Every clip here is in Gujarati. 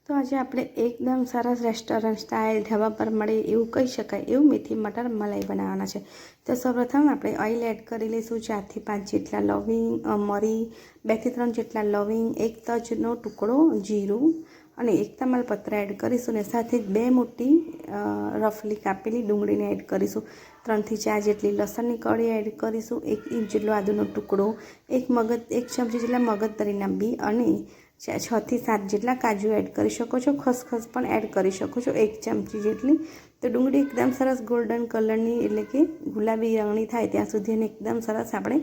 તો આજે આપણે એકદમ સરસ રેસ્ટોરન્ટ સ્ટાઇલ ઢાબા પર મળે એવું કહી શકાય એવું મેથી મટર મલાઈ બનાવવાના છે। તો સૌપ્રથમ આપણે ઓઇલ એડ કરી લઈશું 4 થી 5 જેટલા લવિંગ, મરી, 2 થી 3 જેટલા લવિંગ, એક તજનો ટુકડો, જીરું અને એક તમાલપત્ર એડ કરીશું અને સાથે જ 2 મોટી રફલી કાપેલી ડુંગળીને એડ કરીશું। 3 થી 4 જેટલી લસણની કળી એડ કરીશું, 1 ઇંચ જેટલો આદુનો ટુકડો, 1 ચમચી જેટલા મગજતરીના બી અને 6 થી 7 જેટલા કાજુ એડ કરી શકો છો। ખસખસ પણ એડ કરી શકો છો 1 ચમચી જેટલી। તો ડુંગળી એકદમ સરસ ગોલ્ડન કલરની એટલે કે ગુલાબી રંગની થાય ત્યાં સુધી એને એકદમ સરસ આપણે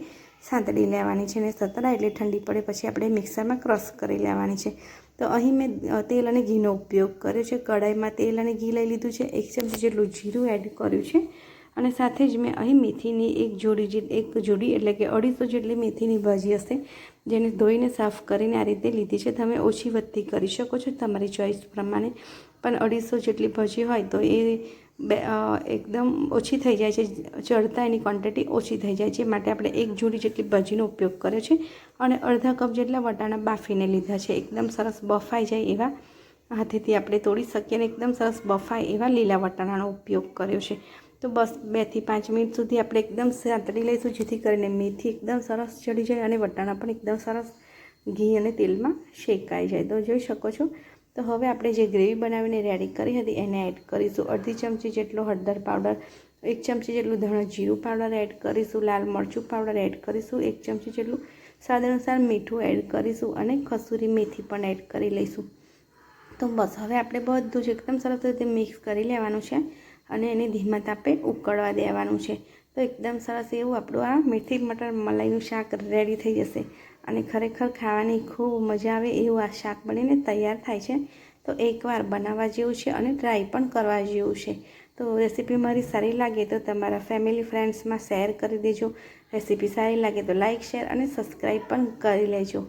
સાંતળી લેવાની છે અને સતળાય એટલે ઠંડી પડે પછી આપણે મિક્સરમાં ક્રશ કરી લેવાની છે। તો અહીં મેં તેલ અને ઘીનો ઉપયોગ કર્યો છે। કઢાઈમાં તેલ અને ઘી લઈ લીધું છે, 1 ચમચી જેટલું જીરું એડ કર્યું છે અને સાથે જ મેં અહીં મેથીની એક જોડી એટલે કે 250 જેટલી મેથીની ભાજી હશે જેને ધોઈને સાફ કરીને આ રીતે લીધી છે। તમે ઓછી વધતી કરી શકો છો તમારી ચોઈસ પ્રમાણે, પણ 250 જેટલી ભાજી હોય તો એ એકદમ ઓછી થઈ જાય છે, ચડતા એની ક્વોન્ટિટી ઓછી થઈ જાય છે, માટે આપણે 1 જોડી જેટલી ભાજીનો ઉપયોગ કર્યો છે અને અડધા કપ જેટલા વટાણા બાફીને લીધા છે। એકદમ સરસ બફાઈ જાય એવા હાથેથી આપણે તોડી શકીએ અને એકદમ સરસ બફાય એવા લીલા વટાણાનો ઉપયોગ કર્યો છે। તો બસ 2 થી 5 મિનિટ સુધી આપણે એકદમ સાંતળી લઈશું જેથી કરીને મેથી એકદમ સરસ ચડી જાય અને વટાણા પણ એકદમ સરસ ઘી અને તેલમાં શેકાઈ જાય। તો જોઈ શકો છો। તો હવે આપણે જે ગ્રેવી બનાવીને રેડી કરી હતી એને એડ કરીશું। અડધી ચમચી જેટલો હળદર પાવડર, 1 ચમચી જેટલું ધાણા જીરું પાવડર એડ કરીશું, લાલ મરચું પાવડર એડ કરીશું, 1 ચમચી જેટલું સ્વાદ અનુસાર મીઠું એડ કરીશું અને કસૂરી મેથી પણ એડ કરી લઈશું। તો બસ હવે આપણે બધું જ એકદમ સરસ રીતે મિક્સ કરી લેવાનું છે અને એને ધીમા તાપે ઉકળવા દેવાનું છે। તો એકદમ સરસ એવું આપણું આ મેથી મટર મલાઈનું શાક રેડી થઈ જશે અને ખરેખર ખાવાની ખૂબ મજા આવે એવું આ શાક બનીને તૈયાર થાય છે। તો એકવાર બનાવવા જેવું છે અને ટ્રાય પણ કરવા જેવું છે। તો રેસીપી મારી સારી લાગે તો તમારા ફેમિલી ફ્રેન્ડ્સમાં શેર કરી દેજો। રેસીપી સારી લાગે તો લાઇક, શેર અને સબસ્ક્રાઈબ પણ કરી લેજો।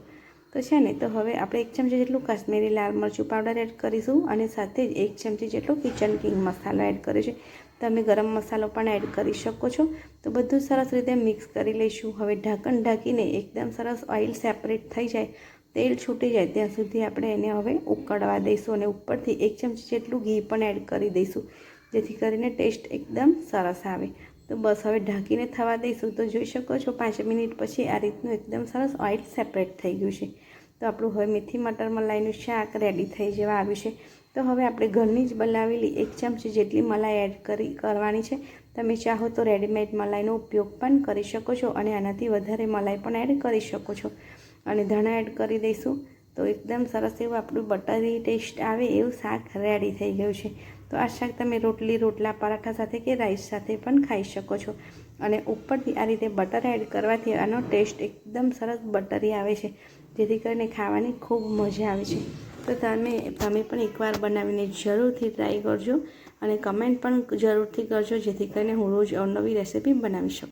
તો છે ને, તો હવે આપણે 1 ચમચી જેટલું કાશ્મીરી લાલ મરચું પાવડર એડ કરીશું અને સાથે જ 1 ચમચી જેટલો કિચન કિંગ મસાલો એડ કર્યો છે। તમે ગરમ મસાલો પણ એડ કરી શકો છો। તો બધું સરસ રીતે મિક્સ કરી લઈશું। હવે ઢાંકણ ઢાંકીને એકદમ સરસ ઓઇલ સેપરેટ થઈ જાય, તેલ છૂટી જાય ત્યાં સુધી આપણે એને હવે ઉકળવા દઈશું અને ઉપરથી 1 ચમચી જેટલું ઘી પણ એડ કરી દઈશું જેથી કરીને ટેસ્ટ એકદમ સરસ આવે। તો બસ હવે ઢાંકીને થવા દઈશું। તો જોઈ શકો છો 5 મિનિટ પછી આ રીતનું એકદમ સરસ ઓઇલ સેપરેટ થઈ ગયું છે। તો આપણું હવે મેથી મટર મલાઈનું શાક રેડી થઈ જવા આવ્યું છે। તો હવે આપણે ઘરની જ બનાવેલી 1 ચમચી જેટલી મલાઈ એડ કરવાની છે। તમે ચાહો તો રેડીમેડ મલાઈનો ઉપયોગ પણ કરી શકો છો અને આનાથી વધારે મલાઈ પણ એડ કરી શકો છો અને ધાણા એડ કરી દઈશું। તો એકદમ સરસ એવું આપણું બટરી ટેસ્ટ આવે એવું શાક રેડી થઈ ગયું છે। તો આ શાક તમે રોટલી, રોટલા, પરાઠા સાથે કે રાઈસ સાથે પણ ખાઈ શકો છો અને ઉપરથી આ રીતે બટર એડ કરવાથી આનો ટેસ્ટ એકદમ સરસ બટરી આવે છે જેથી કરીને ખાવાની ખૂબ મજા આવે છે। તો તમે પણ એકવાર બનાવીને જરૂરથી ટ્રાય કરજો અને કમેન્ટ પણ જરૂરથી કરજો જેથી કરીને હું રોજ અવનવી રેસીપી બનાવી શકું।